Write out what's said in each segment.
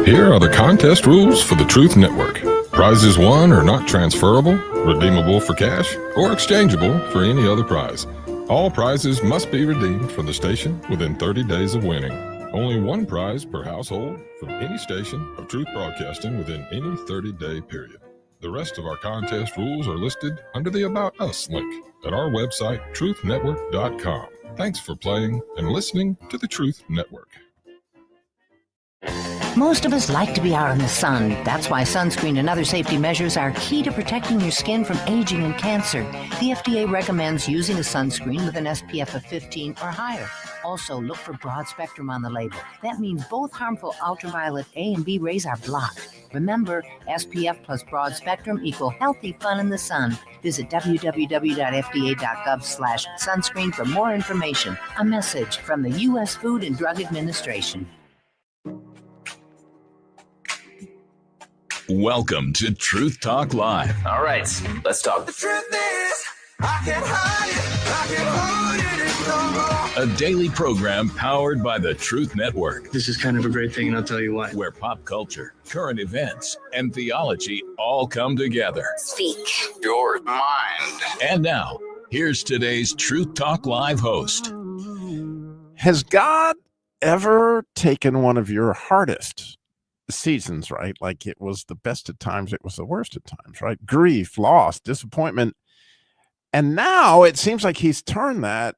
Here are the contest rules for the Truth Network. Prizes won are not transferable, redeemable for cash, or exchangeable for any other prize. All prizes must be redeemed from the station within 30 days of winning. Only one prize per household from any station of Truth Broadcasting within any 30-day period. The rest of our contest rules are listed under the About Us link at our website, truthnetwork.com. Thanks for playing and listening to the Truth Network. Most of us like to be out in the sun. That's why sunscreen and other safety measures are key to protecting your skin from aging and cancer. The FDA recommends using a sunscreen with an SPF of 15 or higher. Also, look for broad spectrum on the label. That means both harmful ultraviolet A and B rays are blocked. Remember, SPF plus broad spectrum equal healthy fun in the sun. Visit www.fda.gov/sunscreen for more information. A message from the U.S. Food and Drug Administration. Welcome to Truth Talk Live. All right, let's talk. The truth is, I can't hide it, I can't hold it no more. A daily program powered by the Truth Network. This is kind of a great thing, and I'll tell you why. Where pop culture, current events, and theology all come together. Speak your mind. And now, here's today's Truth Talk Live host. Has God ever taken one of your hardest seasons, right? Like it was the best at times, it was the worst at times, right? Grief, loss, disappointment. And now it seems like he's turned that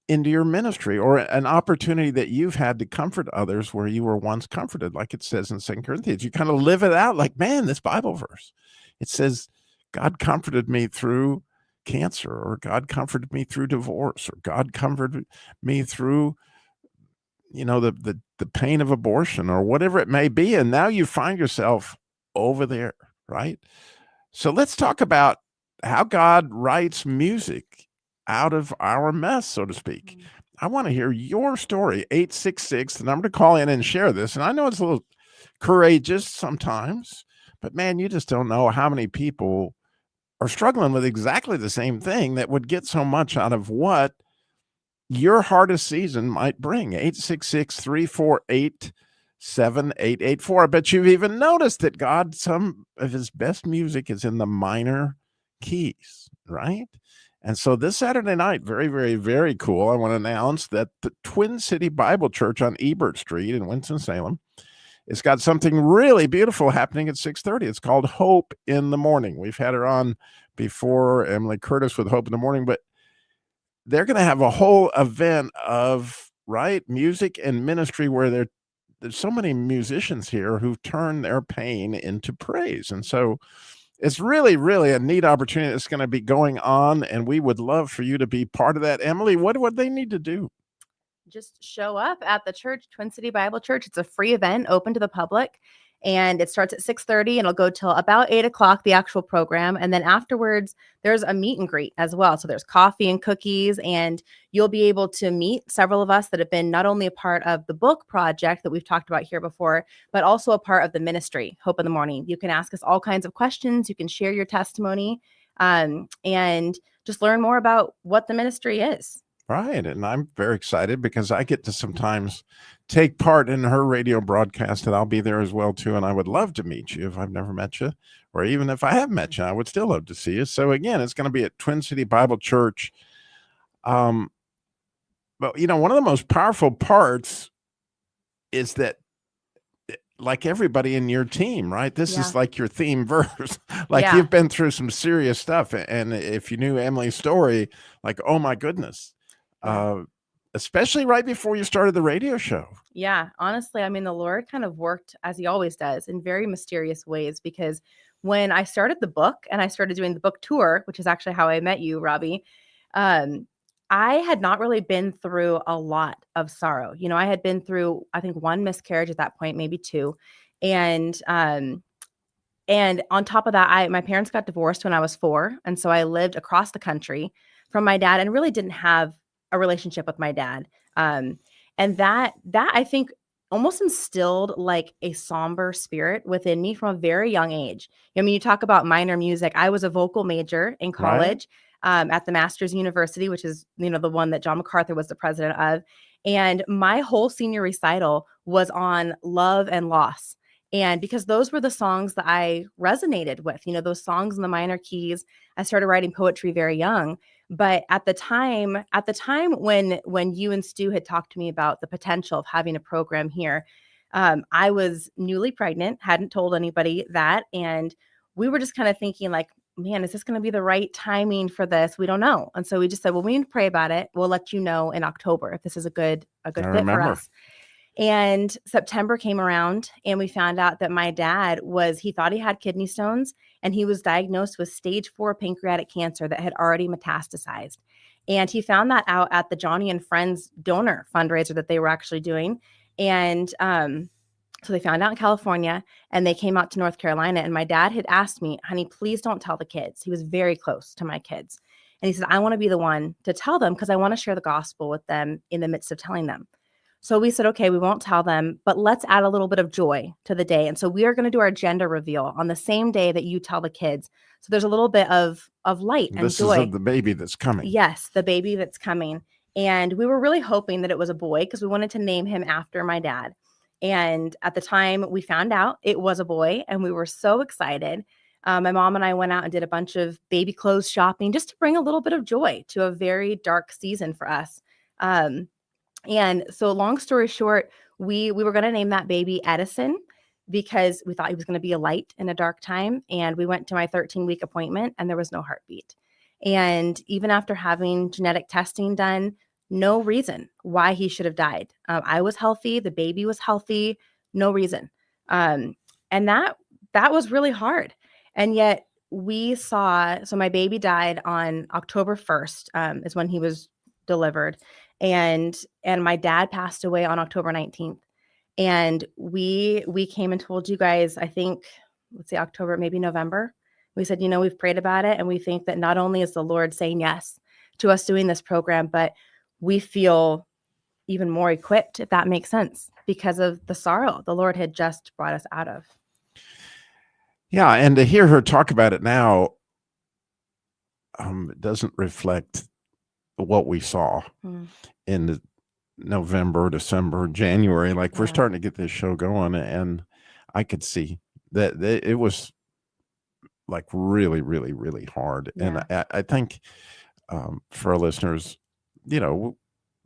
into your ministry or an opportunity that you've had to comfort others where you were once comforted, like it says in 2 Corinthians. You kind of live it out like, man, this Bible verse. It says, God comforted me through cancer, or God comforted me through divorce, or God comforted me through the pain of abortion, or whatever it may be. And now you find yourself over there, right? So let's talk about how God writes music out of our mess, so to speak. I want to hear your story. 866, the number to call in and share this. And I know it's a little courageous sometimes, but man, you just don't know how many people are struggling with exactly the same thing that would get so much out of what your hardest season might bring. 866-348-7884. I bet you've even noticed that God, some of his best music is in the minor keys, right? And so this Saturday night, very, very, very cool. I want to announce that the Twin City Bible Church on Ebert Street in Winston-Salem, it's got something really beautiful happening at 6:30. It's called Hope in the Mourning. We've had her on before, Emily Curtis with Hope in the Mourning, but they're going to have a whole event of music and ministry where there's so many musicians here who've turned their pain into praise. And so it's really, really a neat opportunity that's going to be going on, and we would love for you to be part of that. Emily, what would they need to do? Just show up at the church, Twin City Bible Church. It's a free event open to the public, and it starts at 6:30 and it'll go till about 8 o'clock, the actual program. And then afterwards, there's a meet and greet as well. So there's coffee and cookies, and you'll be able to meet several of us that have been not only a part of the book project that we've talked about here before, but also a part of the ministry, Hope in the Mourning. You can ask us all kinds of questions. You can share your testimony, and just learn more about what the ministry is. Right. And I'm very excited because I get to sometimes take part in her radio broadcast, and I'll be there as well, too. And I would love to meet you if I've never met you, or even if I have met you, I would still love to see you. So again, it's going to be at Twin City Bible Church. But one of the most powerful parts is that, like everybody in your team, right? This is like your theme verse. You've been through some serious stuff. And if you knew Emily's story, oh my goodness. Especially right before you started the radio show. Yeah, honestly, I mean, the Lord kind of worked as he always does in very mysterious ways, because when I started the book and I started doing the book tour, which is actually how I met you, Robbie, I had not really been through a lot of sorrow. I had been through, I think, 1 miscarriage at that point, maybe 2. And on top of that, my parents got divorced when I was 4. And so I lived across the country from my dad and really didn't have a relationship with my dad. And that I think almost instilled a somber spirit within me from a very young age. I mean, you talk about minor music. I was a vocal major in college, at the Masters University, which is, the one that John MacArthur was the president of. And my whole senior recital was on love and loss. And because those were the songs that I resonated with, those songs in the minor keys. I started writing poetry very young. But at the time when you and Stu had talked to me about the potential of having a program here, I was newly pregnant, hadn't told anybody that. And we were just kind of thinking like, man, is this going to be the right timing for this? We don't know. And so we just said, well, we need to pray about it. We'll let you know in October if this is a good fit for us. And September came around and we found out that my dad he thought he had kidney stones, and he was diagnosed with stage 4 pancreatic cancer that had already metastasized. And he found that out at the Johnny and Friends donor fundraiser that they were actually doing. And so they found out in California, and they came out to North Carolina. And my dad had asked me, honey, please don't tell the kids. He was very close to my kids. And he said, I want to be the one to tell them because I want to share the gospel with them in the midst of telling them. So we said, okay, we won't tell them, but let's add a little bit of joy to the day. And so we are going to do our gender reveal on the same day that you tell the kids. So there's a little bit of light and this joy. This is of the baby that's coming. Yes, the baby that's coming. And we were really hoping that it was a boy because we wanted to name him after my dad. And at the time we found out it was a boy, and we were so excited. My mom and I went out and did a bunch of baby clothes shopping just to bring a little bit of joy to a very dark season for us. And so long story short, we were going to name that baby Edison because we thought he was going to be a light in a dark time. And we went to my 13-week appointment and there was no heartbeat. And even after having genetic testing done, no reason why he should have died. I was healthy. The baby was healthy. No reason. And that was really hard. And yet so my baby died on October 1st is when he was delivered. And my dad passed away on October 19th. And we came and told you guys, I think, let's say October, maybe November. We said, we've prayed about it. And we think that not only is the Lord saying yes to us doing this program, but we feel even more equipped, if that makes sense, because of the sorrow the Lord had just brought us out of. Yeah. And to hear her talk about it now, it doesn't reflect what we saw in the November, December, January. Like we're starting to get this show going, and I could see that it was like really, really, really hard. Yeah. And I think for our listeners,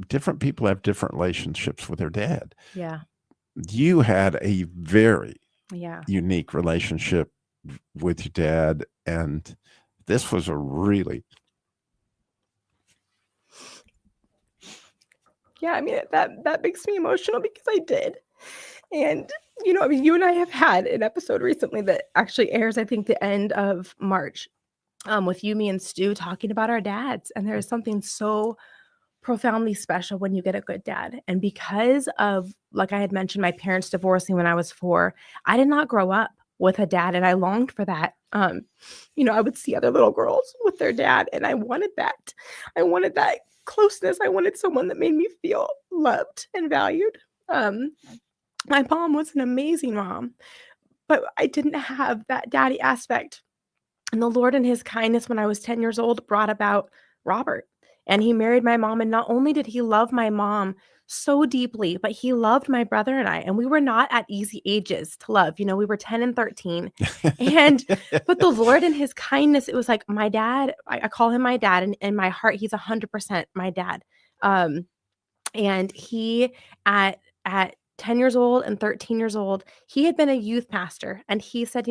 different people have different relationships with their dad. Yeah. You had a very unique relationship with your dad, and this was a really Yeah, I mean, that makes me emotional because I did. And, you and I have had an episode recently that actually airs, I think, the end of March, with you, me, and Stu talking about our dads. And there is something so profoundly special when you get a good dad. And because of, like I had mentioned, my parents divorcing when I was 4, I did not grow up with a dad, and I longed for that. I would see other little girls with their dad, and I wanted that. I wanted that closeness. I wanted someone that made me feel loved and valued. My mom was an amazing mom, but I didn't have that daddy aspect. And the Lord, in his kindness, when I was 10 years old, brought about Robert. And he married my mom. And not only did he love my mom so deeply, but he loved my brother and I. And we were not at easy ages to love. We were 10 and 13. But the Lord, in his kindness, it was like my dad, I call him my dad. And in my heart, he's 100% my dad. And he, at 10 years old and 13 years old, he had been a youth pastor. And he said,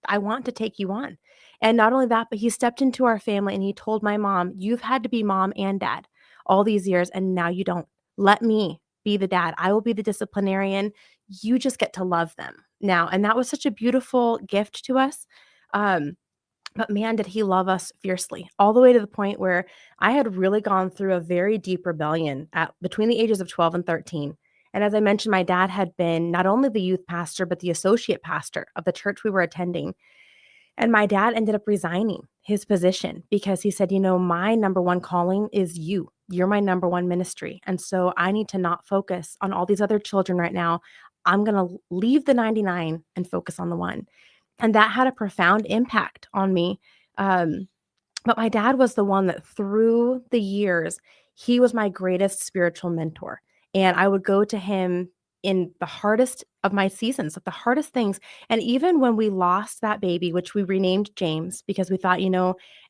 I want to take you on. And not only that, but he stepped into our family and he told my mom, you've had to be mom and dad all these years, and now you don't. Let me be the dad. I will be the disciplinarian. You just get to love them now. And that was such a beautiful gift to us. But man, did he love us fiercely, all the way to the point where I had really gone through a very deep rebellion between the ages of 12 and 13. And as I mentioned, my dad had been not only the youth pastor, but the associate pastor of the church we were attending. And my dad ended up resigning his position because he said, my number one calling is you. You're my number one ministry. And so I need to not focus on all these other children right now. I'm going to leave the 99 and focus on the one. And that had a profound impact on me. But my dad was the one that through the years, he was my greatest spiritual mentor. And I would go to him in the hardest of my seasons, like the hardest things. And even when we lost that baby, which we renamed James, because we thought,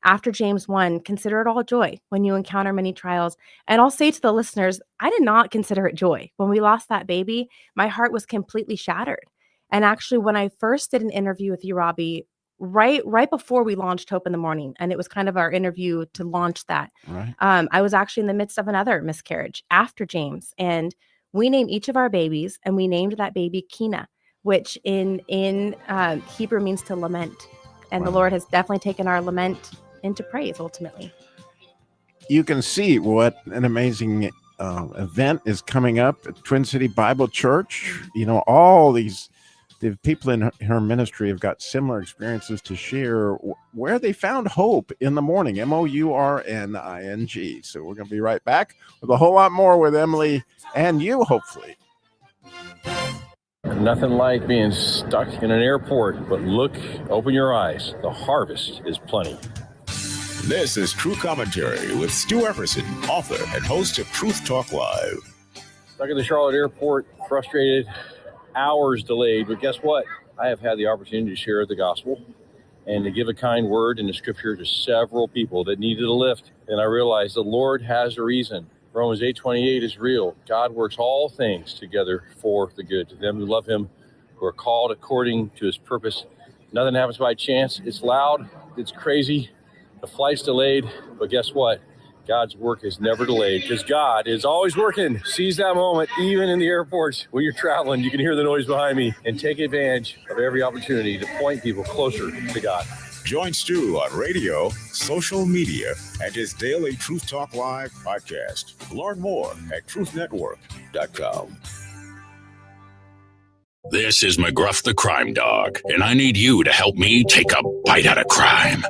after James 1, consider it all joy when you encounter many trials. And I'll say to the listeners, I did not consider it joy. When we lost that baby, my heart was completely shattered. And actually, when I first did an interview with you, Robbie, right before we launched Hope in the Morning, and it was kind of our interview to launch that, Right. I was actually in the midst of another miscarriage after James, and we named each of our babies, and we named that baby Kina, which in Hebrew means to lament. And the Wow. Lord has definitely taken our lament into praise ultimately. You can see what an amazing event is coming up at Twin City Bible Church. All the people in her ministry have got similar experiences to share where they found hope in the morning, MOURNING. So we're going to be right back with a whole lot more with Emily and you, hopefully. Nothing like being stuck in an airport, but open your eyes. The harvest is plenty. This is True Commentary with Stu Efferson, author and host of Truth Talk Live. Stuck at the Charlotte airport, frustrated, hours delayed, but guess what? I have had the opportunity to share the gospel and to give a kind word in the scripture to several people that needed a lift. And I realized the Lord has a reason. Romans 8:28 is real. God works all things together for the good to them who love him, who are called according to his purpose. Nothing happens by chance. It's loud. It's crazy. The flight's delayed, but guess what? God's work is never delayed because God is always working. Seize that moment, even in the airports when you're traveling. You can hear the noise behind me and take advantage of every opportunity to point people closer to God. Join Stu on radio, social media, and his daily Truth Talk Live podcast. Learn more at truthnetwork.com. This is McGruff the Crime Dog, and I need you to help me take a bite out of crime.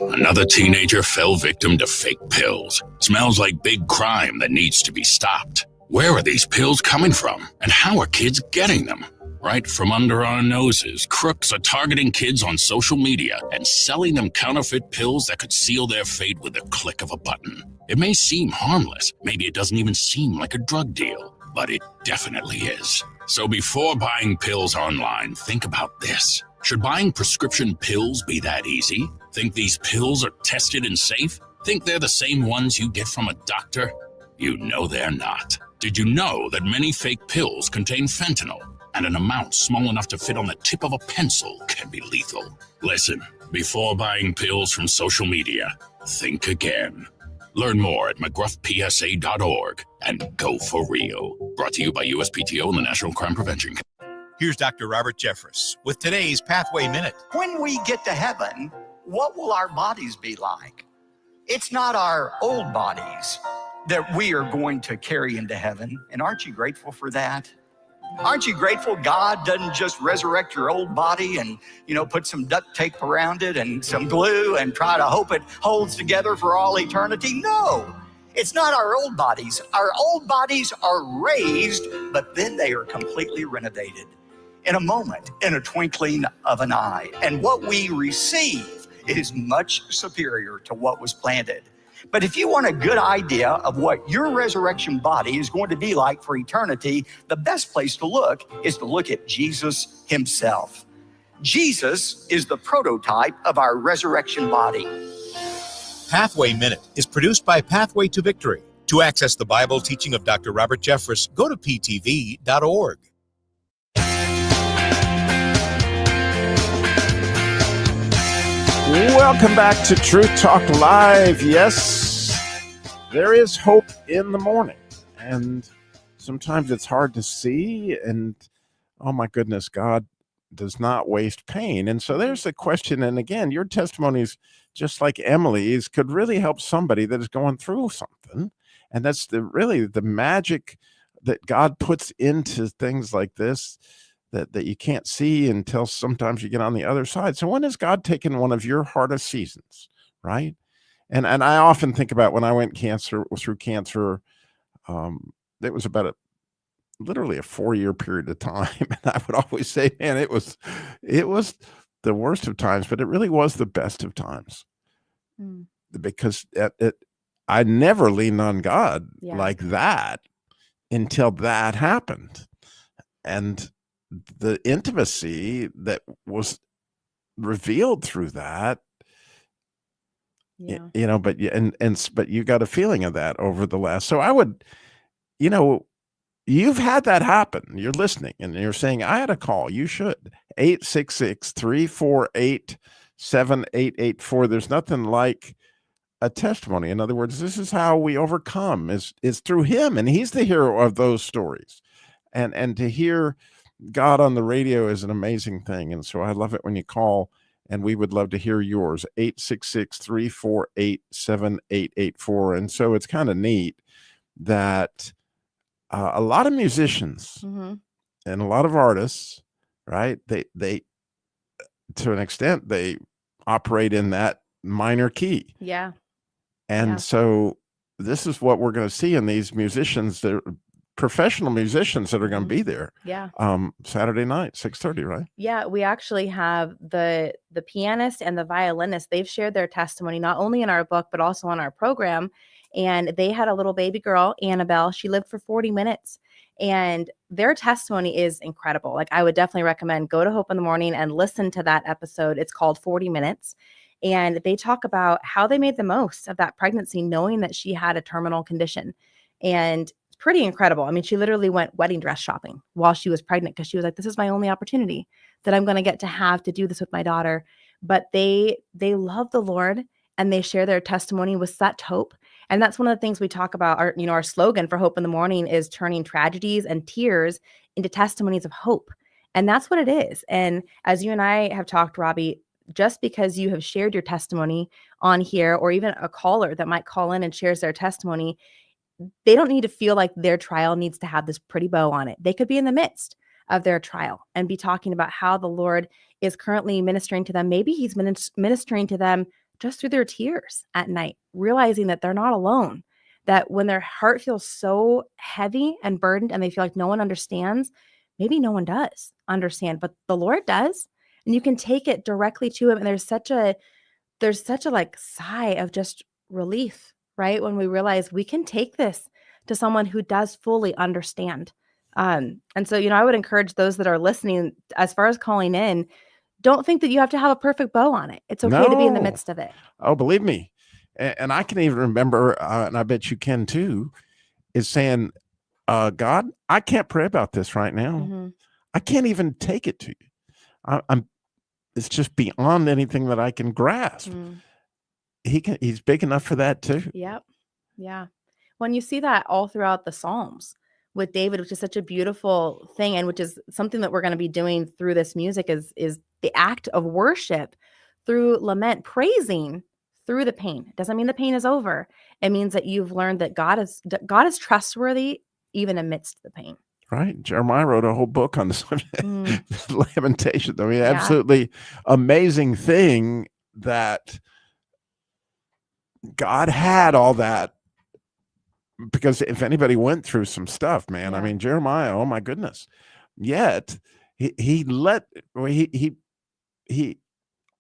Another teenager fell victim to fake pills. Smells like big crime that needs to be stopped. Where are these pills coming from, and how are kids getting them? Right from under our noses, crooks are targeting kids on social media and selling them counterfeit pills that could seal their fate with the click of a button. It may seem harmless, maybe it doesn't even seem like a drug deal, but it definitely is. So before buying pills online, think about this. Should buying prescription pills be that easy? Think these pills are tested and safe? Think they're the same ones you get from a doctor? You know they're not. Did you know that many fake pills contain fentanyl, and an amount small enough to fit on the tip of a pencil can be lethal? Listen, before buying pills from social media, think again. Learn more at mcgruffpsa.org and go for real. Brought to you by USPTO and the National Crime Prevention. Here's Dr. Robert Jeffress with today's Pathway Minute. When we get to heaven, what will our bodies be like? It's not our old bodies that we are going to carry into heaven. And aren't you grateful for that? Aren't you grateful God doesn't just resurrect your old body and, put some duct tape around it and some glue and try to hope it holds together for all eternity? No, it's not our old bodies. Our old bodies are raised, but then they are completely renovated in a moment, in a twinkling of an eye. And what we receive is much superior to what was planted. But if you want a good idea of what your resurrection body is going to be like for eternity, the best place to look is to look at Jesus himself. Jesus is the prototype of our resurrection body. Pathway Minute is produced by Pathway to Victory. To access the Bible teaching of Dr. Robert Jeffress, go to ptv.org. Welcome back to Truth Talk Live. Yes, there is hope in the morning, and sometimes it's hard to see, and oh my goodness, God does not waste pain. And so there's a question, and again, your testimonies, just like Emily's, could really help somebody that is going through something. And that's really the magic that God puts into things like this, that you can't see until sometimes you get on the other side. So when has God taken one of your hardest seasons, right? And I often think about when I went through cancer, it was about literally a 4-year period of time. And I would always say, man, it was the worst of times, but it really was the best of times. Because I never leaned on God like that until that happened. and the intimacy that was revealed through that, Yeah. you know, but but you got a feeling of that over the last. So I would, you know, you've had that happen. You're listening and you're saying, I had a call. You should. 866-348-7884. There's nothing like a testimony. In other words, this is how we overcome is through him, and he's the hero of those stories. And to hear God on the radio is an amazing thing. And so I love it when you call, and we would love to hear yours. 866-348-7884. And so it's kind of neat that a lot of musicians and a lot of artists, right? They to an extent, they operate in that minor key. Yeah. And so this is what we're going to see in these musicians, that professional musicians that are going to be there. Yeah. Saturday night, 6:30, right? Yeah, we actually have the pianist and the violinist. They've shared their testimony not only in our book but also on our program. And they had a little baby girl, Annabelle. She lived for 40 minutes. And their testimony is incredible. Like, I would definitely recommend go to Hope in the Morning and listen to that episode. It's called 40 Minutes. And they talk about how they made the most of that pregnancy, knowing that she had a terminal condition. And it's pretty incredible. I mean, she literally went wedding dress shopping while she was pregnant because she was like, this is my only opportunity that I'm going to get to have to do this with my daughter. But they love the Lord, and they share their testimony with such hope. And that's one of the things we talk about. Our slogan for Hope in the Morning is turning tragedies and tears into testimonies of hope. And that's what it is. And as you and I have talked, Robbie, just because you have shared your testimony on here, or even a caller that might call in and shares their testimony, they don't need to feel like their trial needs to have this pretty bow on it. They could be in the midst of their trial and be talking about how the Lord is currently ministering to them. Maybe he's ministering to them just through their tears at night, realizing that they're not alone, that when their heart feels so heavy and burdened and they feel like no one understands, maybe no one does understand, but the Lord does. And you can take it directly to him. And there's such a like sigh of just relief, right? When we realize we can take this to someone who does fully understand. And so, I would encourage those that are listening, as far as calling in, don't think that you have to have a perfect bow on it. It's okay to be in the midst of it. Oh, believe me. And I can even remember, and I bet you can too, is saying, God, I can't pray about this right now. I can't even take it to you. It's just beyond anything that I can grasp. He's big enough for that too. Yep. Yeah. When you see that all throughout the Psalms with David, which is such a beautiful thing, and which is something that we're going to be doing through this music, is the act of worship through lament, praising through the pain. It doesn't mean the pain is over. It means that you've learned that God is trustworthy even amidst the pain. Right. Jeremiah wrote a whole book on the subject. Lamentations. I mean, absolutely amazing thing that God had all that, because if anybody went through some stuff, man, I mean, Jeremiah, oh my goodness. Yet he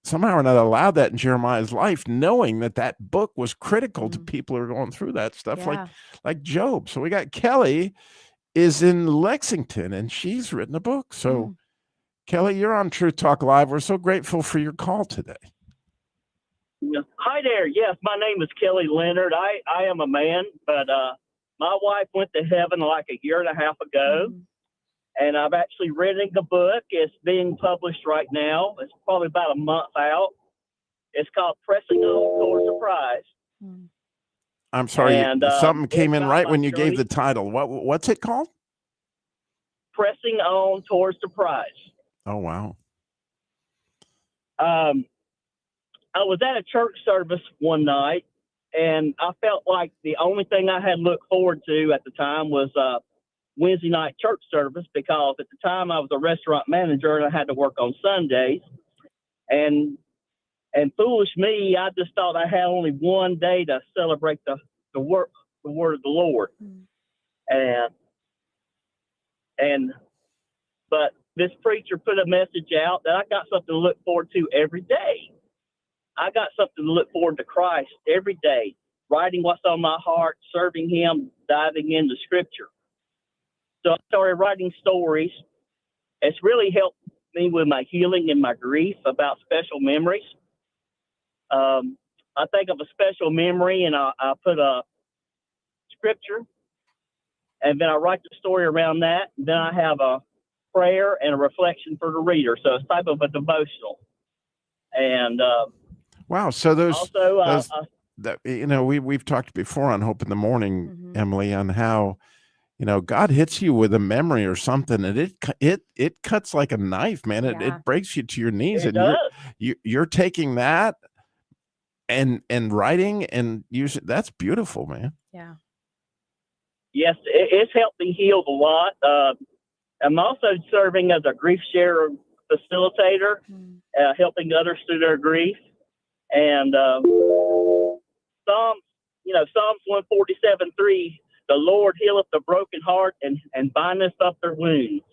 somehow or another allowed that in Jeremiah's life, knowing that book was critical to people who are going through that stuff, like Job. So we got Kelly is in Lexington, and she's written a book. So Kelly, you're on Truth Talk Live. We're so grateful for your call today. Hi there. Yes, my name is Kelly Leonard. I am a man, but my wife went to heaven like a year and a half ago, and I've actually written the book. It's being published right now. It's probably about a month out. It's called Pressing On Towards the Prize. I'm sorry, and, something came in right when you journey. gave the title. What's it called? Pressing On Towards the Prize. Oh, wow. I was at a church service one night, and I felt like the only thing I had looked forward to at the time was Wednesday night church service, because at the time I was a restaurant manager and I had to work on Sundays. And foolish me, I just thought I had only one day to celebrate the word of the Lord. But this preacher put a message out that I got something to look forward to every day. I got something to look forward to Christ every day, writing what's on my heart, serving him, diving into Scripture. So I started writing stories, it's really helped me with my healing and my grief about special memories. I think of a special memory and I put a scripture and then I write the story around that. And then I have a prayer and a reflection for the reader. So it's type of a devotional. And wow. So also, that, we've talked before on Hope in the Morning, Emily, on how, God hits you with a memory or something, and it cuts like a knife, man. It breaks you to your knees, and you're taking that and writing and using. That's beautiful, man. Yeah. Yes, it's helped me heal a lot. I'm also serving as a grief share facilitator, helping others through their grief. And Psalms 147:3, the Lord healeth the broken heart and bindeth up their wounds.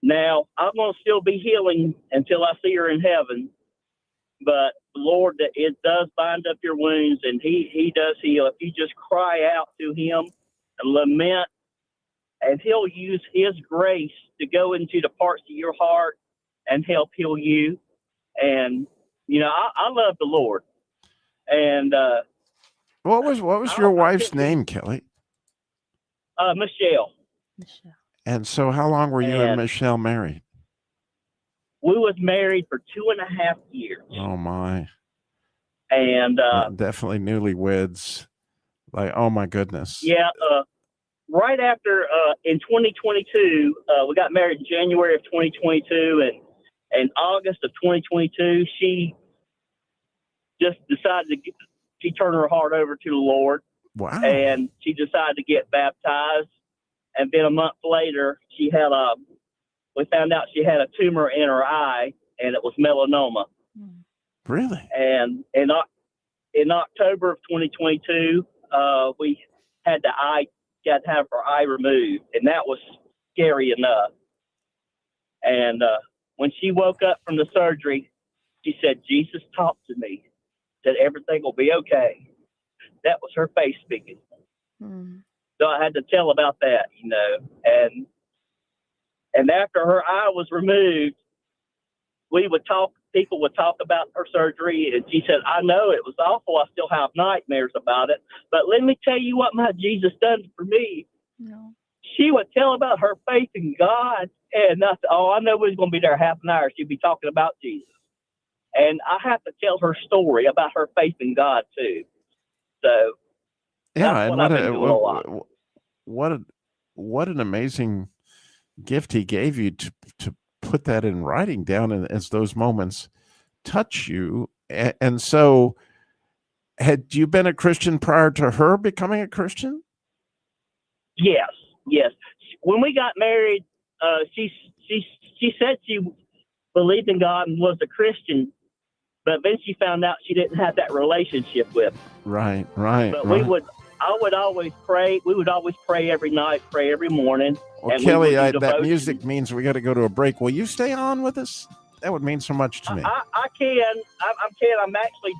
Now, I'm going to still be healing until I see her in heaven. But the Lord, it does bind up your wounds, and He does heal. If you just cry out to Him and lament, and He'll use His grace to go into the parts of your heart and help heal you. And, I love the Lord. And what was your wife's name, Kelly? Michelle. And so how long were you and Michelle married? We was married for 2.5 years. Oh my. And definitely newlyweds. Like, oh my goodness. Yeah, right after in 2022, we got married in January of 2022, and in August of 2022, she just decided she turned her heart over to the Lord. Wow. And she decided to get baptized. And then a month later, we found out she had a tumor in her eye, and it was melanoma. Really? And in October of 2022, we had got to have her eye removed, and that was scary enough. And when she woke up from the surgery, she said, "Jesus talked to me, said everything will be okay." That was her faith speaking. So I had to tell about that, and after her eye was removed, people would talk about her surgery, and she said, "I know it was awful. I still have nightmares about it. But let me tell you what my Jesus done for me." No. She would tell about her faith in God, and I said, "Oh, I know we was going to be there half an hour. She'd be talking about Jesus." And I have to tell her story about her faith in God, too. So, yeah, that's and what an amazing gift He gave you to put that in writing down, and as those moments touch you. And so, had you been a Christian prior to her becoming a Christian? Yes. When we got married, she said she believed in God and was a Christian, but then she found out she didn't have that relationship with him. Right. But I would always pray. We would always pray every night, pray every morning. Well, Kelly, that music means we got to go to a break. Will you stay on with us? That would mean so much to me. I can. I'm actually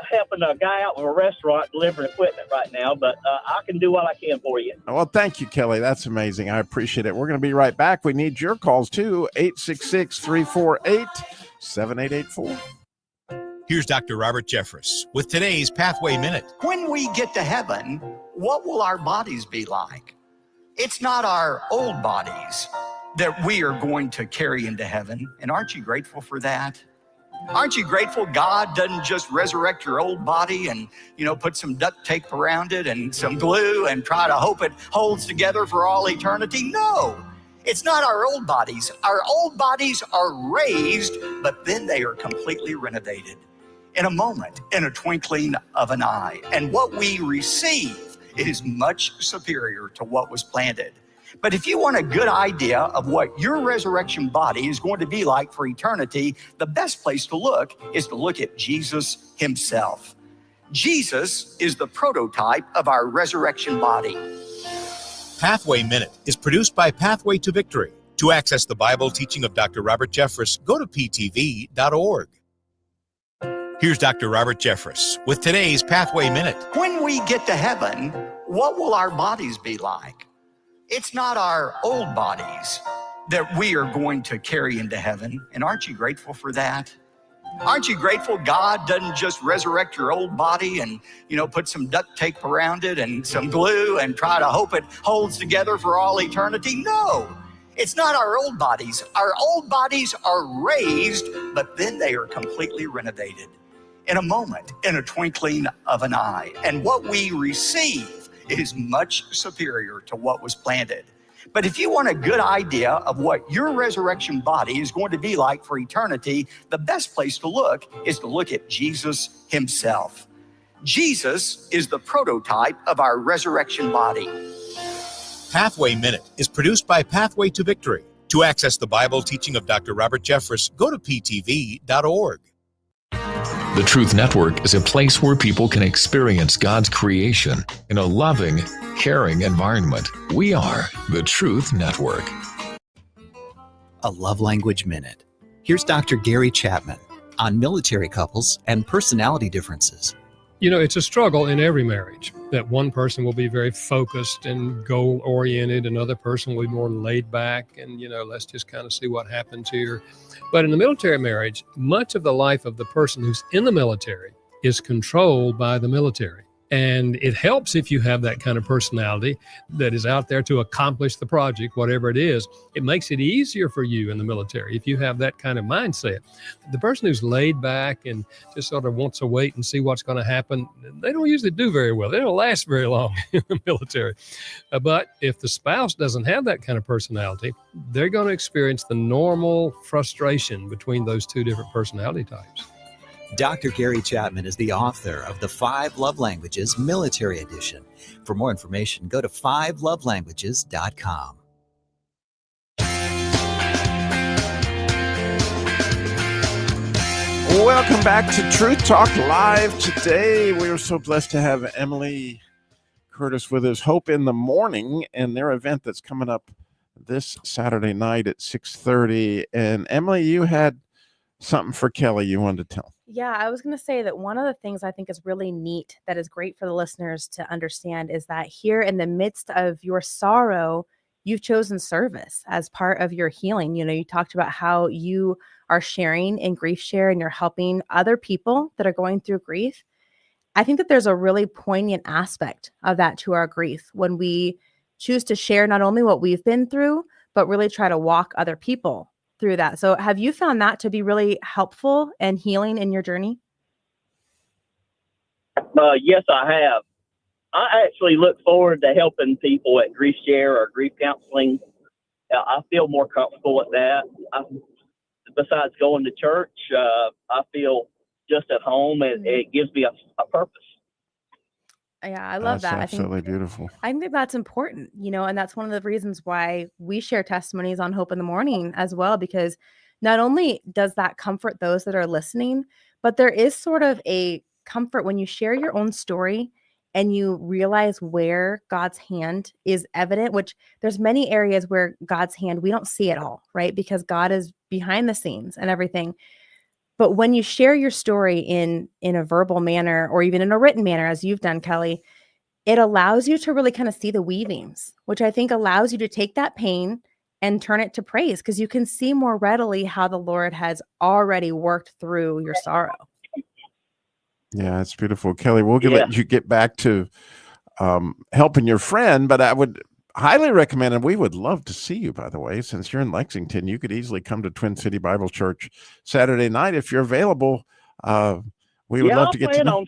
helping a guy out with a restaurant delivering equipment right now, but I can do what I can for you. Well, thank you, Kelly. That's amazing. I appreciate it. We're going to be right back. We need your calls too. 866-348-7884. Here's Dr. Robert Jeffress with today's Pathway Minute. When we get to heaven, what will our bodies be like? It's not our old bodies that we are going to carry into heaven. And aren't you grateful for that? Aren't you grateful God doesn't just resurrect your old body and, put some duct tape around it and some glue and try to hope it holds together for all eternity? No, it's not our old bodies. Our old bodies are raised, but then they are completely renovated in a moment, in a twinkling of an eye. And what we receive is much superior to what was planted. But if you want a good idea of what your resurrection body is going to be like for eternity, the best place to look is to look at Jesus Himself. Jesus is the prototype of our resurrection body. Pathway Minute is produced by Pathway to Victory. To access the Bible teaching of Dr. Robert Jeffress, go to ptv.org. Here's Dr. Robert Jeffress with today's Pathway Minute. When we get to heaven, what will our bodies be like? It's not our old bodies that we are going to carry into heaven. And aren't you grateful for that? Aren't you grateful God doesn't just resurrect your old body and, put some duct tape around it and some glue and try to hope it holds together for all eternity? No, it's not our old bodies. Our old bodies are raised, but then they are completely renovated in a moment, in a twinkling of an eye. And what we receive is much superior to what was planted. But if you want a good idea of what your resurrection body is going to be like for eternity, the best place to look is to look at Jesus himself. Jesus is the prototype of our resurrection body. Pathway Minute is produced by Pathway to Victory. To access the Bible teaching of Dr. Robert Jeffress, go to ptv.org. The Truth Network is a place where people can experience God's creation in a loving, caring environment. We are the Truth Network. A Love Language Minute. Here's Dr. Gary Chapman on military couples and personality differences. It's a struggle in every marriage that one person will be very focused and goal-oriented, another person will be more laid back and, let's just kind of see what happens here. But in the military marriage, much of the life of the person who's in the military is controlled by the military. And it helps if you have that kind of personality that is out there to accomplish the project, whatever it is. It makes it easier for you in the military if you have that kind of mindset. The person who's laid back and just sort of wants to wait and see what's going to happen, they don't usually do very well. They don't last very long in the military. But if the spouse doesn't have that kind of personality, they're going to experience the normal frustration between those two different personality types. Dr. Gary Chapman is the author of the 5 Love Languages Military Edition. For more information, go to 5lovelanguages.com. Welcome back to Truth Talk Live. Today, we are so blessed to have Emily Curtis with us, Hope in the Mourning, and their event that's coming up this Saturday night at 6:30. And Emily, you had something for Kelly you wanted to tell. Yeah, I was going to say that one of the things I think is really neat that is great for the listeners to understand is that here in the midst of your sorrow, you've chosen service as part of your healing. You talked about how you are sharing in Grief Share and you're helping other people that are going through grief. I think that there's a really poignant aspect of that to our grief when we choose to share not only what we've been through, but really try to walk other people through that. So have you found that to be really helpful and healing in your journey? Yes, I have. I actually look forward to helping people at Grief Share or grief counseling. I feel more comfortable at that. Besides going to church, I feel just at home, and it gives me a purpose. Yeah, I love that. Absolutely beautiful. I think that's important, and that's one of the reasons why we share testimonies on Hope in the Mourning as well, because not only does that comfort those that are listening, but there is sort of a comfort when you share your own story and you realize where God's hand is evident, which there's many areas where God's hand, we don't see it all, right? Because God is behind the scenes and everything. But when you share your story in a verbal manner or even in a written manner, as you've done, Kelly, it allows you to really kind of see the weavings, which I think allows you to take that pain and turn it to praise because you can see more readily how the Lord has already worked through your sorrow. Yeah, it's beautiful. Kelly, we'll let you get back to helping your friend, but I would highly recommend, and we would love to see you, by the way, since you're in Lexington. You could easily come to Twin City Bible Church Saturday night if you're available. We would love to get to know.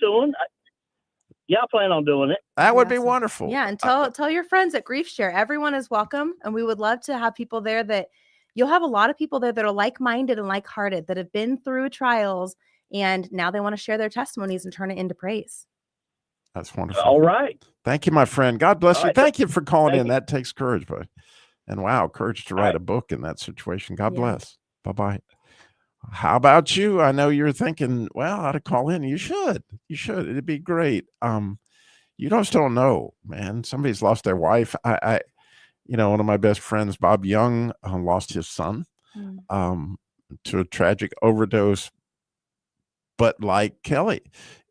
I plan on doing it. That would be wonderful. Yeah, and tell your friends at Grief Share. Everyone is welcome, and we would love to have people there that you'll have a lot of people there that are like-minded and like-hearted that have been through trials, and now they want to share their testimonies and turn it into praise. That's wonderful. All right. Thank you, my friend. God bless you. Right. Thank you for calling in. You. That takes courage, bud. And wow, courage to write a book in that situation. God bless. Bye-bye. How about you? I know you're thinking, well, I ought to call in. You should. It'd be great. You just don't know, man. Somebody's lost their wife. I one of my best friends, Bob Young, lost his son to a tragic overdose. But like Kelly,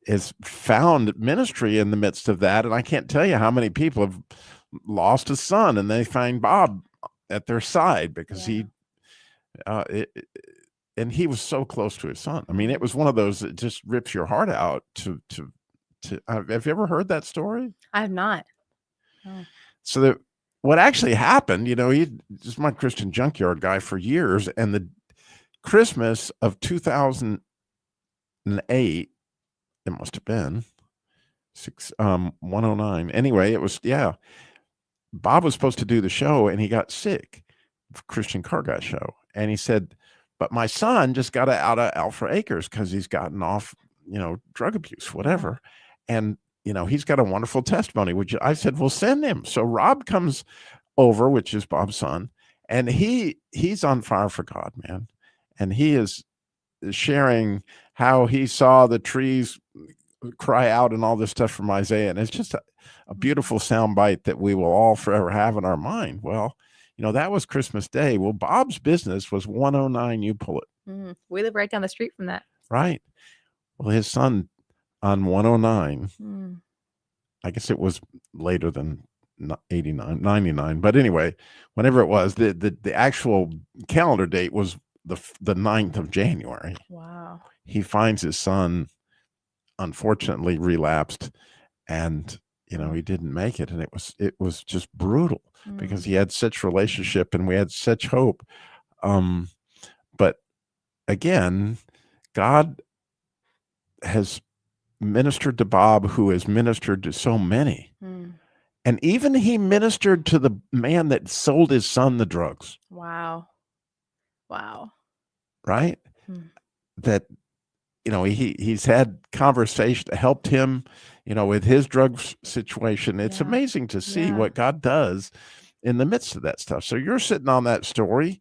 has found ministry in the midst of that. And I can't tell you how many people have lost a son, and they find Bob at their side because and he was so close to his son. I mean, it was one of those that just rips your heart out. Have you ever heard that story? I have not. Oh. So what actually happened, he just my Christian junkyard guy for years, and the Christmas of 2008, it must have been 109. Anyway, it was Bob was supposed to do the show, and he got sick. Christian car guy show, and he said, "But my son just got out of Alpha Acres because he's gotten off, drug abuse, whatever, and." He's got a wonderful testimony, which I said, well, send him. So Rob comes over, which is Bob's son, and he's on fire for God, man. And he is sharing how he saw the trees cry out and all this stuff from Isaiah. And it's just a beautiful soundbite that we will all forever have in our mind. Well, that was Christmas Day. Well, Bob's business was 109 You Pull It. We live right down the street from that. Right. Well, his son on 109, I guess it was later than 89, 99. But anyway, whenever it was, the actual calendar date was the 9th of January. Wow. He finds his son, unfortunately, relapsed, and he didn't make it. And it was just brutal because he had such relationship and we had such hope. But again, God has ministered to Bob, who has ministered to so many. And even he ministered to the man that sold his son the drugs. Wow. Right? That, he's had conversation, helped him, with his drug situation. It's amazing to see what God does in the midst of that stuff. So you're sitting on that story,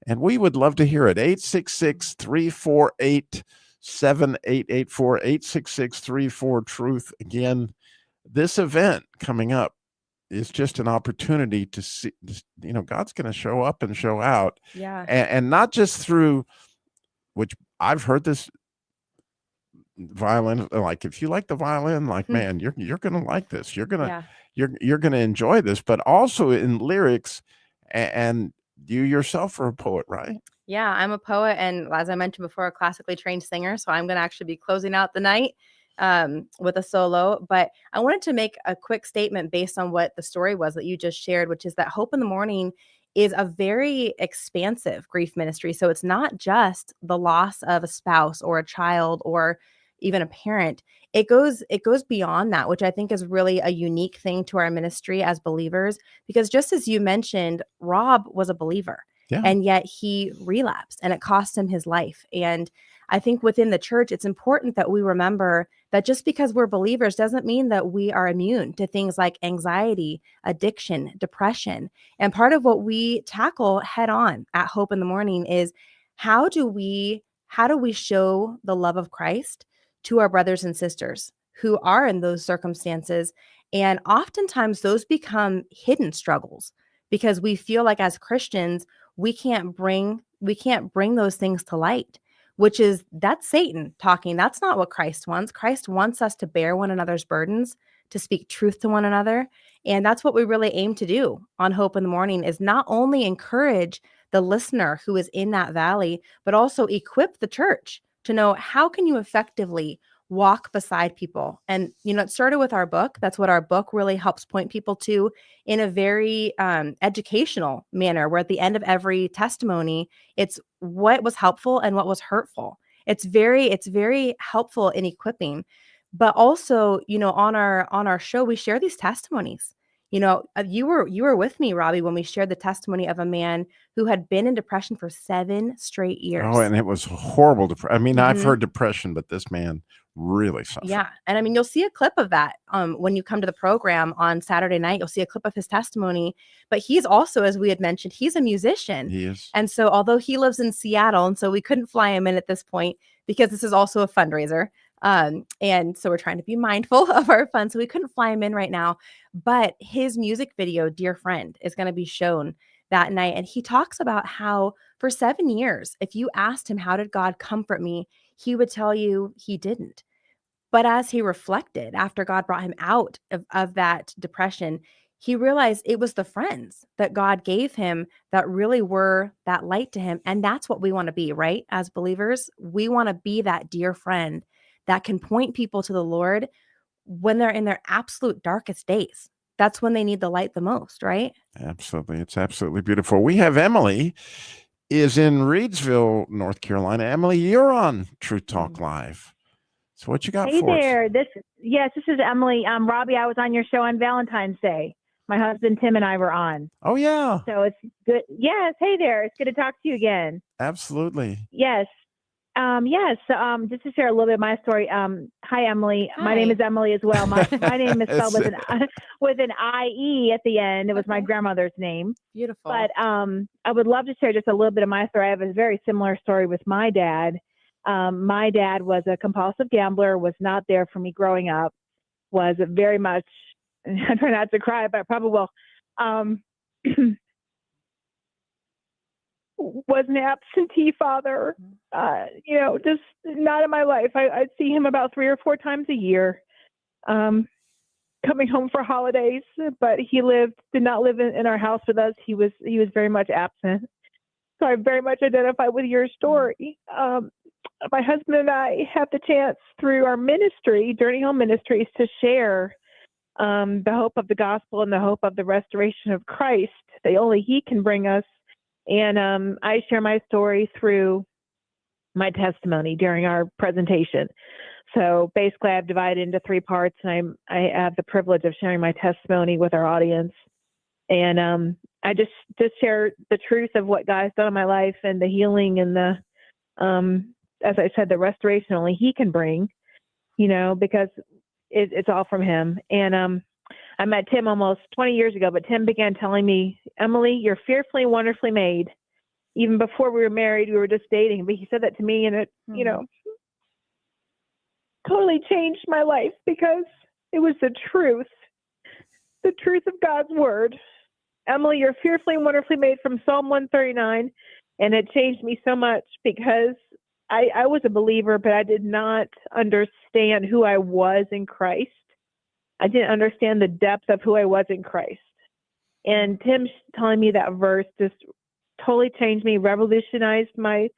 and we would love to hear it. 866-348 7884 866-34-TRUTH. Again, this event coming up is just an opportunity to see, God's going to show up and show out. Yeah. And not just through, which I've heard this violin, like if you like the violin, like, man, you're going to like this. You're going to enjoy this, but also in lyrics, and you yourself are a poet, right? Yeah, I'm a poet, and as I mentioned before, a classically trained singer. So I'm going to actually be closing out the night with a solo. But I wanted to make a quick statement based on what the story was that you just shared, which is that Hope in the Mourning is a very expansive grief ministry. So it's not just the loss of a spouse or a child or even a parent. It goes beyond that, which I think is really a unique thing to our ministry as believers, because just as you mentioned, Rob was a believer. Yeah. And yet he relapsed, and it cost him his life. And I think within the church, it's important that we remember that just because we're believers doesn't mean that we are immune to things like anxiety, addiction, depression. And part of what we tackle head on at Hope in the Mourning is how do we show the love of Christ to our brothers and sisters who are in those circumstances. And oftentimes those become hidden struggles because we feel like as Christians, we can't bring those things to light, that's Satan talking. That's not what Christ wants. Christ wants us to bear one another's burdens, to speak truth to one another. And that's what we really aim to do on Hope in the Mourning, is not only encourage the listener who is in that valley, but also equip the church to know how can you effectively walk beside people. And, it started with our book. That's what our book really helps point people to in a very educational manner, where at the end of every testimony, it's what was helpful and what was hurtful. It's very helpful in equipping. But also, on our show, we share these testimonies. You were with me, Robbie, when we shared the testimony of a man who had been in depression for 7 straight years. Oh, and it was horrible. I've heard depression, but this man really suffered. Yeah. And you'll see a clip of that when you come to the program on Saturday night. You'll see a clip of his testimony. But he's also, as we had mentioned, he's a musician. He is. And so although he lives in Seattle, and so we couldn't fly him in at this point because this is also a fundraiser. And so we're trying to be mindful of our funds. So we couldn't fly him in right now. But his music video, Dear Friend, is going to be shown that night. And he talks about how for 7 years, if you asked him, how did God comfort me? He would tell you he didn't. But as he reflected after God brought him out of that depression, he realized it was the friends that God gave him that really were that light to him. And that's what we want to be, right? As believers, we want to be that dear friend that can point people to the Lord when they're in their absolute darkest days. That's when they need the light the most, right? Absolutely. It's absolutely beautiful. We have Emily is in Reidsville, North Carolina. Emily, you're on Truth Talk Live. So what you got Hey for us? there. This is Emily. Robbie, I was on your show on Valentine's Day. My husband Tim and I were on. Oh yeah. So it's good. Yes. Hey there. It's good to talk to you again. Absolutely. Yes. Yes. Just to share a little bit of my story. Hi, Emily. Hi. My name is Emily as well. My name is spelled with an IE at the end. It was my grandmother's name. Beautiful. But I would love to share just a little bit of my story. I have a very similar story with my dad. My dad was a compulsive gambler, was not there for me growing up, was very much, I try not to cry, but I probably will, was an absentee father, just not in my life. I'd see him about 3 or 4 times a year, coming home for holidays, but he did not live in our house with us. He was very much absent. So I very much identify with your story. My husband and I have the chance through our ministry, Journey Home Ministries, to share the hope of the gospel and the hope of the restoration of Christ that only He can bring us. And I share my story through my testimony during our presentation. So basically, I've divided into 3 parts, and I have the privilege of sharing my testimony with our audience. And I just share the truth of what God's done in my life and the healing and the, as I said, the restoration only He can bring, because it's all from Him. And I met Tim almost 20 years ago, but Tim began telling me, Emily, you're fearfully and wonderfully made. Even before we were married, we were just dating, but he said that to me, and it, totally changed my life because it was the truth of God's word. Emily, you're fearfully and wonderfully made, from Psalm 139. And it changed me so much because I was a believer, but I did not understand who I was in Christ. I didn't understand the depth of who I was in Christ. And Tim telling me that verse just totally changed me, revolutionized my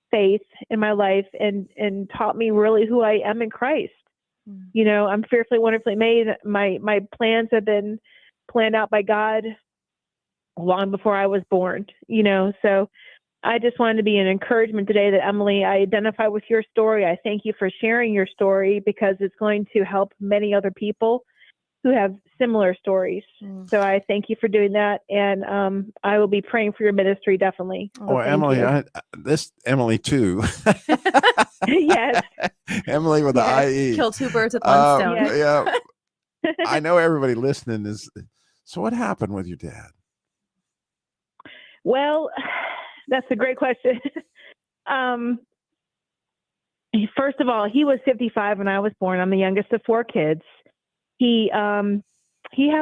faith in my life, and taught me really who I am in Christ. I'm fearfully, wonderfully made. My plans have been planned out by God long before I was born, so I just wanted to be an encouragement today that, Emily, I identify with your story. I thank you for sharing your story because it's going to help many other people who have similar stories. So I thank you for doing that. And I will be praying for your ministry, definitely. Oh, Emily, this Emily too. Yes. Emily with the IE. Kill 2 birds with one stone. Yeah. I know everybody listening is. So what happened with your dad? Well, that's a great question. First of all, he was 55 when I was born. I'm the youngest of 4 kids. He had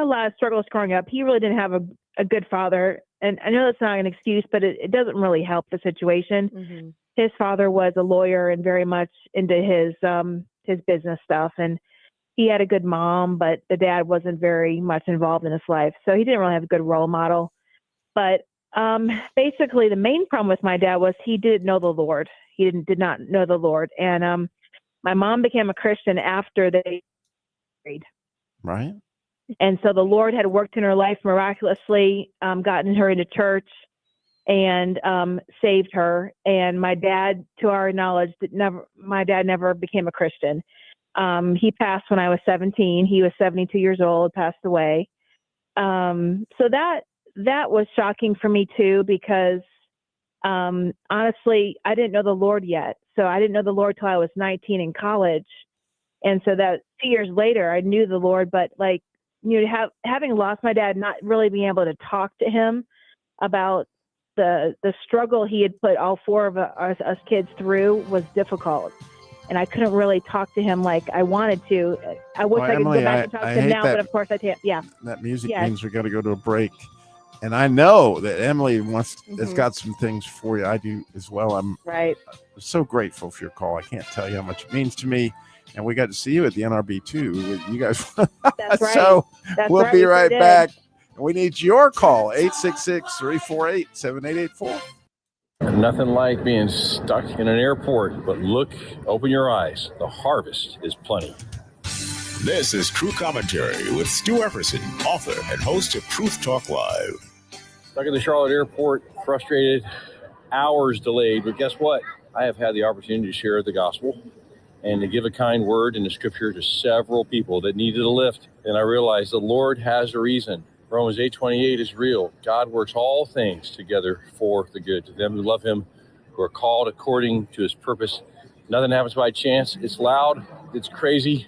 a lot of struggles growing up. He really didn't have a good father. And I know that's not an excuse, but it doesn't really help the situation. Mm-hmm. His father was a lawyer and very much into his business stuff. And he had a good mom, but the dad wasn't very much involved in his life. So he didn't really have a good role model. But basically, the main problem with my dad was he didn't know the Lord. He did not know the Lord. And my mom became a Christian after they married. Right. And so the Lord had worked in her life miraculously, gotten her into church and saved her. And my dad, to our knowledge, my dad never became a Christian. He passed when I was 17. He was 72 years old, passed away. So that was shocking for me too, because honestly, I didn't know the Lord yet. So I didn't know the Lord till I was 19 in college. And so that 2 years later, I knew the Lord, but having lost my dad, not really being able to talk to him about the struggle he had put all 4 of us kids through was difficult. And I couldn't really talk to him like I wanted to. I wish I could go back and talk to him now, but of course I can't. Yeah. That music means we got to go to a break. And I know that Emily has got some things for you. I do as well. I'm so grateful for your call. I can't tell you how much it means to me. And we got to see you at the NRB too. You guys. That's right. So we'll be right back. We need your call, 866-348-7884. Nothing like being stuck in an airport, but open your eyes. The harvest is plenty. This is True Commentary with Stu Everson, author and host of Truth Talk Live. Stuck in the Charlotte airport, frustrated, hours delayed, but guess what? I have had the opportunity to share the gospel and to give a kind word in the scripture to several people that needed a lift. And I realized the Lord has a reason. Romans 8:28 is real. God works all things together for the good to them who love him, who are called according to his purpose. Nothing happens by chance. It's loud. It's crazy.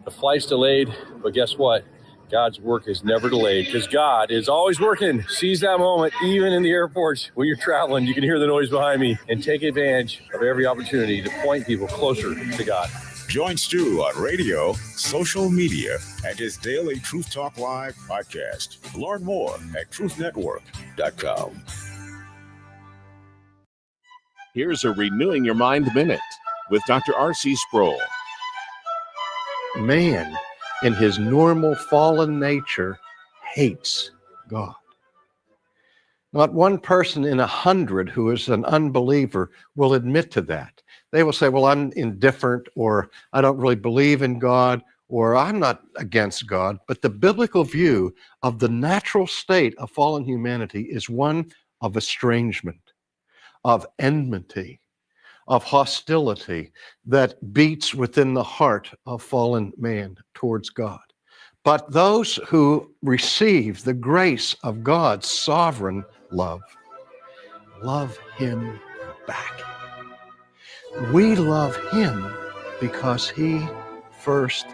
The flight's delayed. But guess what? God's work is never delayed because God is always working. Seize that moment, even in the airports when you're traveling. You can hear the noise behind me and take advantage of every opportunity to point people closer to God. Join Stu on radio, social media, and his daily Truth Talk Live podcast. Learn more at truthnetwork.com. Here's a Renewing Your Mind Minute with Dr. R.C. Sproul. Man, in his normal fallen nature, hates God. Not one person in 100 who is an unbeliever will admit to that. They will say, well, I'm indifferent, or I don't really believe in God, or I'm not against God. But the biblical view of the natural state of fallen humanity is one of estrangement, of enmity, of hostility that beats within the heart of fallen man towards God. But those who receive the grace of God's sovereign love him back. We love him because he first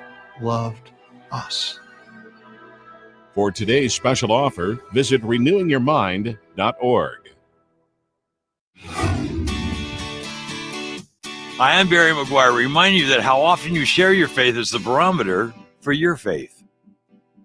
loved us. For today's special offer, visit renewingyourmind.org. Hi, I'm Barry McGuire, reminding you that how often you share your faith is the barometer for your faith.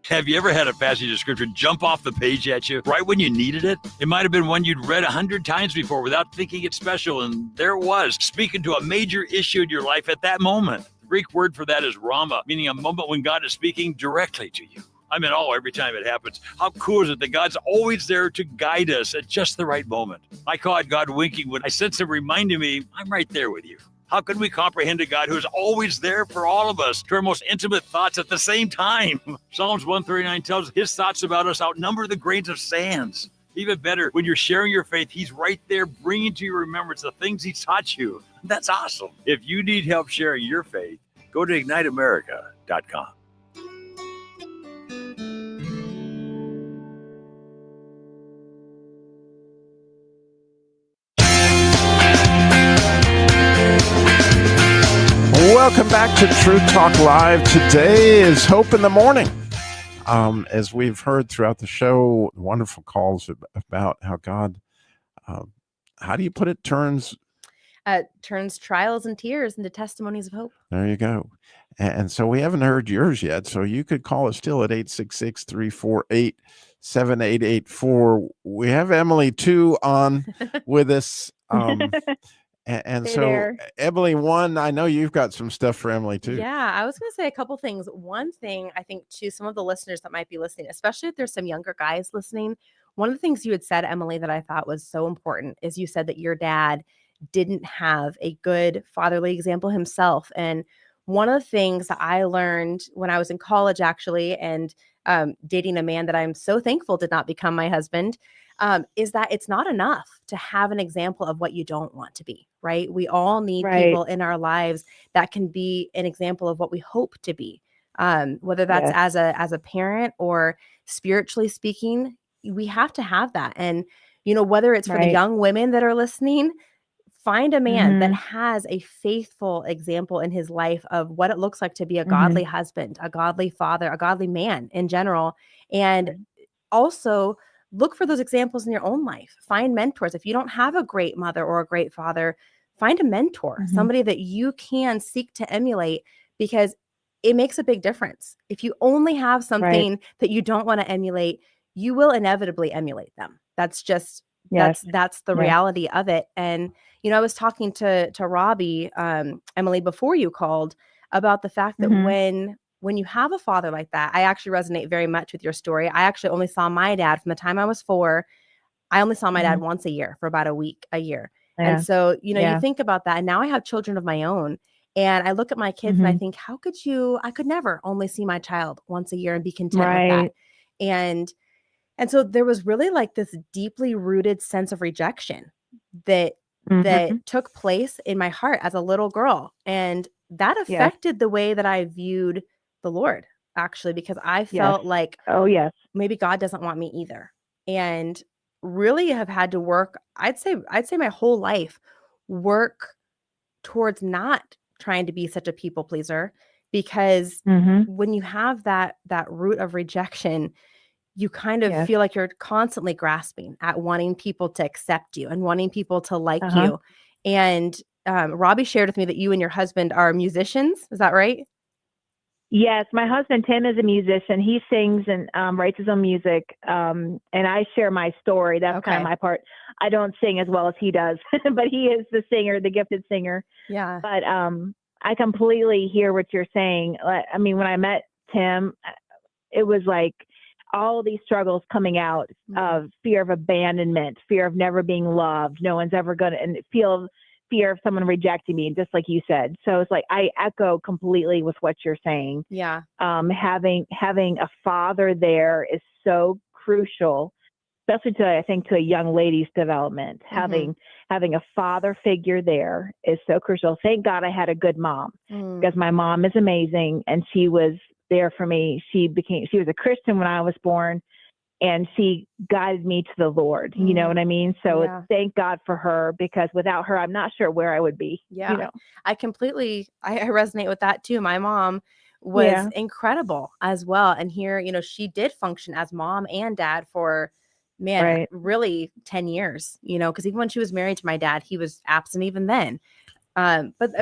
Have you ever had a passage of scripture jump off the page at you right when you needed it? It might have been one you'd read 100 times before without thinking it special, and there it was, speaking to a major issue in your life at that moment. The Greek word for that is rama, meaning a moment when God is speaking directly to you. I'm in awe every time it happens. How cool is it that God's always there to guide us at just the right moment? I caught God winking when I sensed him reminding me, I'm right there with you. How can we comprehend a God who is always there for all of us, to our most intimate thoughts at the same time? Psalms 139 tells us his thoughts about us outnumber the grains of sands. Even better, when you're sharing your faith, he's right there bringing to your remembrance the things he's taught you. That's awesome. If you need help sharing your faith, go to igniteamerica.com. Welcome back to Truth Talk Live. Today is Hope in the Morning. As we've heard throughout the show, wonderful calls about how God, how do you put it, turns trials and tears into testimonies of hope. There you go. And so we haven't heard yours yet. So you could call us still at 866-348-7884. We have Emily too on with us. And Hey so there. Emily, one, I know you've got some stuff for Emily too. Yeah, I was going to say a couple things. One thing, I think, to some of the listeners that might be listening, especially if there's some younger guys listening, one of the things you had said, Emily, that I thought was so important is you said that your dad didn't have a good fatherly example himself. And one of the things that I learned when I was in college, actually, and dating a man that I'm so thankful did not become my husband, is that it's not enough to have an example of what you don't want to be, right? We all need people in our lives that can be an example of what we hope to be, whether that's as a parent or spiritually speaking. We have to have that. And, you know, whether it's for the young women that are listening, find a man that has a faithful example in his life of what it looks like to be a godly husband, a godly father, a godly man in general. And also look for those examples in your own life. Find mentors. If you don't have a great mother or a great father, find a mentor, somebody that you can seek to emulate, because it makes a big difference. If you only have something that you don't want to emulate, you will inevitably emulate them. That's just that's the reality of it. And you know, I was talking to Robbie, Emily, before you called, about the fact that when when you have a father like that, I actually resonate very much with your story. I actually only saw my dad from the time I was 4. I only saw my dad once a year for about a year. Yeah. And so, you Yeah. think about that. And now I have children of my own. And I look at my kids and I think, how could I could never only see my child once a year and be content with that. Right. And so there was really like this deeply rooted sense of rejection that took place in my heart as a little girl. And that Yes. affected the way that I viewed the Lord, actually, because I felt like, Oh, yes. maybe God doesn't want me either. And really have had to work, I'd say my whole life, work towards not trying to be such a people pleaser, because when you have that root of rejection, you kind of Yes. feel like you're constantly grasping at wanting people to accept you and wanting people to like Uh-huh. you. And Robbie shared with me that you and your husband are musicians. Is that right? Yes, my husband Tim is a musician. He sings and writes his own music, and I share my story. That's kind of my part. I don't sing as well as he does, but he is the singer, the gifted singer. Yeah. But I completely hear what you're saying. I mean, when I met Tim, it was like all these struggles coming out of fear of abandonment, fear of never being loved. No one's ever going to, and fear of someone rejecting me, just like you said. So it's like, I echo completely with what you're saying. Yeah. Having a father there is so crucial, especially to a young lady's development. Having a father figure there is so crucial. Thank God I had a good mom, because my mom is amazing and she was there for me. She was a Christian when I was born, and she guided me to the Lord. You know what I mean? So thank God for her, because without her, I'm not sure where I would be. Yeah. I resonate with that too. My mom was incredible as well. And here, she did function as mom and dad for, really 10 years, because even when she was married to my dad, he was absent even then. But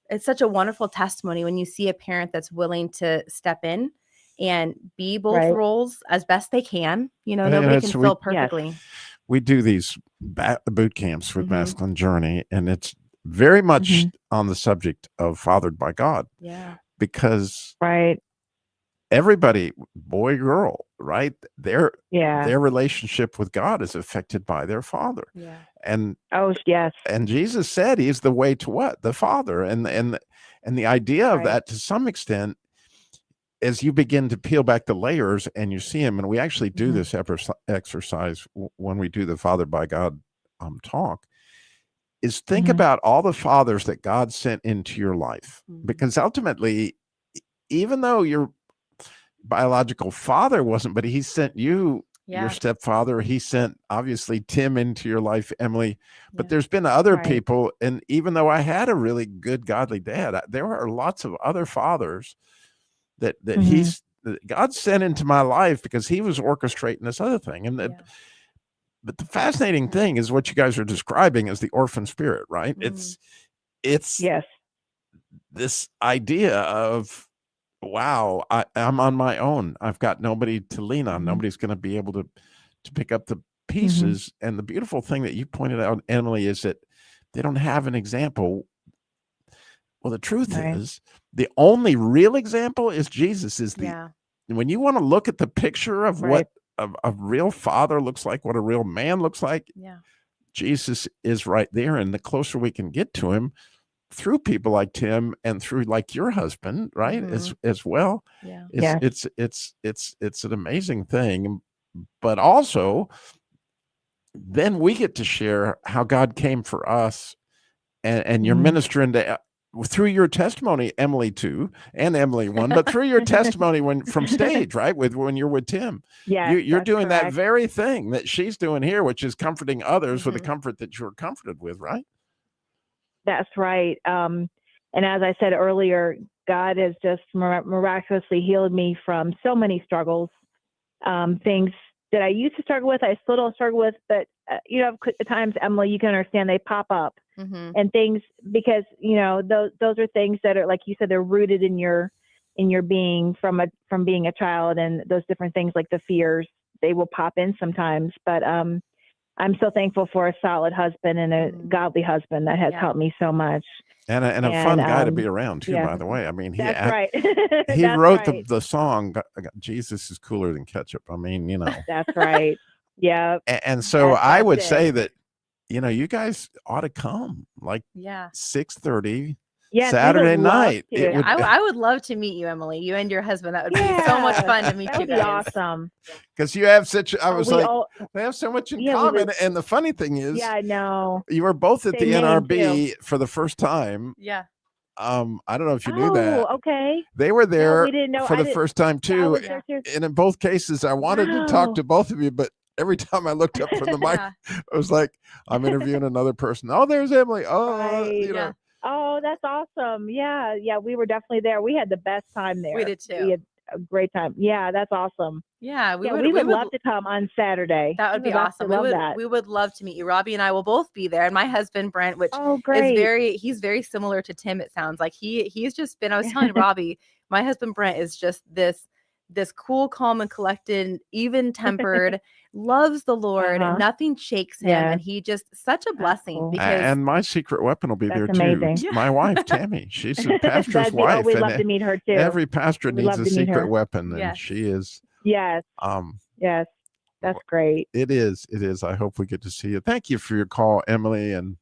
it's such a wonderful testimony when you see a parent that's willing to step in and be both roles as best they can. Nobody can fill perfectly. We do these boot camps with Masculine Journey, and it's very much on the subject of fathered by God. Yeah. Because everybody, boy, girl, right? Their relationship with God is affected by their father. Yeah. And yes. And Jesus said he's the way to what? The Father. And the idea of that, to some extent, as you begin to peel back the layers and you see him, and we actually do this exercise when we do the Fathered by God talk, is think about all the fathers that God sent into your life. Because ultimately, even though your biological father wasn't, but he sent you, your stepfather. He sent, obviously, Tim into your life, Emily. But there's been other people. And even though I had a really good, godly dad, there are lots of other fathers that God sent into my life, because he was orchestrating this other thing. And but the fascinating thing is what you guys are describing as the orphan spirit, right? It's this idea of, wow, I'm on my own. I've got nobody to lean on. Nobody's going to be able to pick up the pieces. And the beautiful thing that you pointed out, Emily, is that they don't have an example. Well, the truth is, the only real example is Jesus. When you want to look at the picture of what a real father looks like, what a real man looks like, Jesus is right there. And the closer we can get to him through people like Tim and through like your husband, right, as well, it's an amazing thing. But also, then we get to share how God came for us, and you're ministering to through your testimony, Emily 2 and Emily 1, but through your testimony from stage, right, when you're with Tim, you're doing that very thing that she's doing here, which is comforting others with the comfort that you're comforted with, right? That's right. And as I said earlier, God has just miraculously healed me from so many struggles, things that I used to struggle with, I still don't struggle with, but at times, Emily, you can understand, they pop up and things, because those are things that are, like you said, they're rooted in your being from being a child, and those different things, like the fears, they will pop in sometimes. But I'm so thankful for a solid husband and a godly husband that has helped me so much. And a fun guy to be around too, by the way. I mean, that's right. he That's wrote right. the song Jesus is cooler than ketchup. I mean, That's right. Yeah. And so I would that's say it. that, you guys ought to come like Yeah. 6:30 Yes, we Saturday would love night. to. It would, I would love to meet you, Emily. You and your husband. That would be so much fun to meet That you would be guys. awesome. because you have such, I was we like, all- they have so much in Yeah, we common. just- And the funny thing is, Yeah, I know. you were both at Same the name, NRB for the first time. Yeah. I don't know if you knew that. Okay. They were there we didn't know. for I the didn't- first time too. was there too. And in both cases, I wanted to talk to both of you, but every time I looked up from the mic, I was like, I'm interviewing another person. Oh, there's Emily. Oh, Right. Oh, that's awesome. Yeah. Yeah. We were definitely there. We had the best time there. We did too. We had a great time. Yeah. That's awesome. Yeah, we would love to come on Saturday. That would We be awesome. Love that. We would love to meet you. Robbie and I will both be there, and my husband Brent, which great. he's very similar to Tim. It sounds like he's just been. I was telling Robbie, my husband Brent is just this cool, calm, and collected, even tempered. Loves the Lord. Nothing shakes him, and he just such a blessing. Because and my secret weapon will be there amazing. too. My wife Tammy, she's a pastor's Oh, wife. we'd and love to meet her too. Every pastor We'd needs love a to meet her. secret weapon, and Yes. she is. Yes. Yes. That's great. It is. It is. I hope we get to see you. Thank you for your call, Emily, and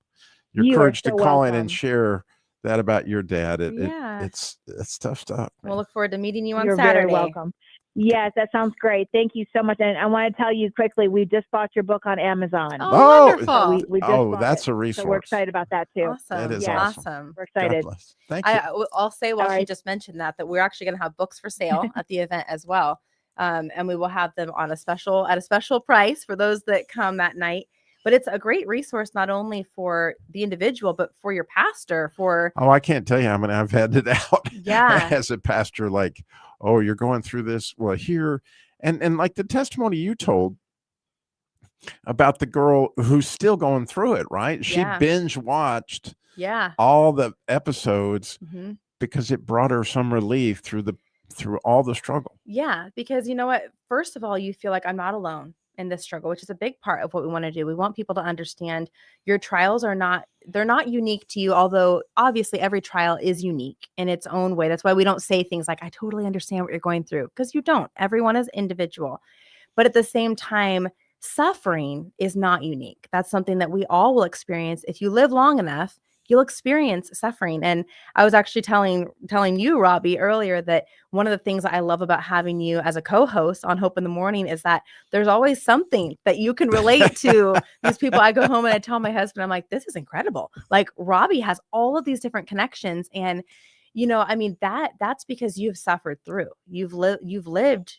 your You are courage to so call in welcome. and share that about your dad. Yeah. It's tough stuff. we'll look forward to meeting you on You're Saturday. very welcome. Yes, that sounds great. Thank you so much. And I want to tell you quickly, we just bought your book on Amazon. Oh, wonderful. So we just bought that's it. a resource. So we're excited about that too. Awesome. That is Yes. awesome. We're excited. God bless. Thank you. I'll say while All she right. just mentioned that we're actually going to have books for sale at the event as well. And we will have them on at a special price for those that come that night. But it's a great resource, not only for the individual, but for your pastor, Oh, I can't tell you how many I've had it out Yeah. as a pastor, like, oh, you're going through this. Well, here, and like the testimony you told about the girl who's still going through it, right? She Yeah. binge watched Yeah. all the episodes Mhm. because it brought her some relief through all the struggle. Yeah, because you know what? First of all, you feel like I'm not alone in this struggle, which is a big part of what we want to do. We want people to understand your trials they're not unique to you, although obviously every trial is unique in its own way. That's why we don't say things like, I totally understand what you're going through, because you don't. Everyone is individual. But at the same time, suffering is not unique. That's something that we all will experience. If you live long enough, you'll experience suffering. And I was actually telling you, Robbie, earlier that one of the things that I love about having you as a co-host on Hope in the Morning is that there's always something that you can relate to. These people, I go home and I tell my husband, I'm like, this is incredible. Like Robbie has all of these different connections. And, I mean, that's because you've suffered through. You've lived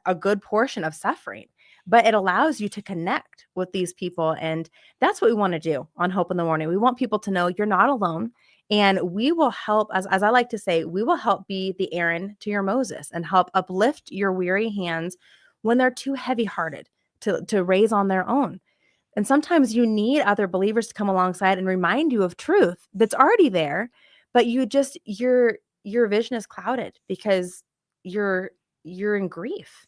a good portion of suffering. But it allows you to connect with these people. And that's what we want to do on Hope in the Morning. We want people to know you're not alone. And we will help, as I like to say, we will help be the Aaron to your Moses and help uplift your weary hands when they're too heavy-hearted to raise on their own. And sometimes you need other believers to come alongside and remind you of truth that's already there, but your vision is clouded because you're in grief.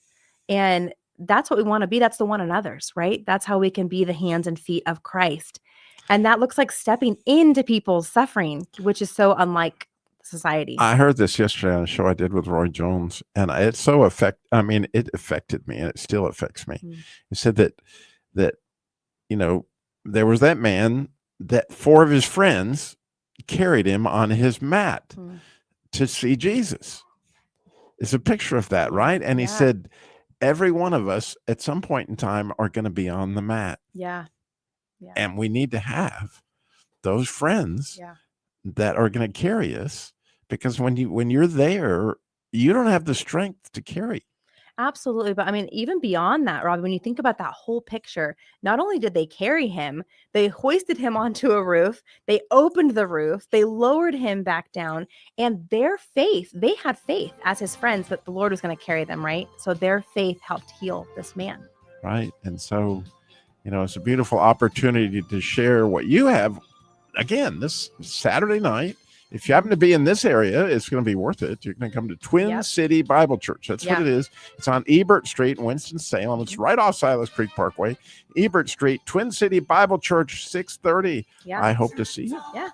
And that's what we want to be. That's the one another's, right? That's how we can be the hands and feet of Christ. And that looks like stepping into people's suffering, which is so unlike society. I heard this yesterday on a show I did with Roy Jones, and it affected me, and it still affects me. He said that there was that man that 4 of his friends carried him on his mat to see Jesus. It's a picture of that, right? And he said, every one of us at some point in time are going to be on the mat. Yeah. And we need to have those friends that are going to carry us, because when you're there, you don't have the strength to carry. Absolutely. But I mean, even beyond that, Rob, when you think about that whole picture, not only did they carry him, they hoisted him onto a roof, they opened the roof, they lowered him back down, and they had faith as his friends that the Lord was going to carry them, right? So their faith helped heal this man. Right. And so, it's a beautiful opportunity to share what you have. Again, this Saturday night, if you happen to be in this area, it's going to be worth it. You're going to come to Twin City Bible Church. That's what it is. It's on Ebert Street in Winston-Salem. It's right off Silas Creek Parkway. Ebert Street, Twin City Bible Church, 6:30. I hope to see you. Yeah.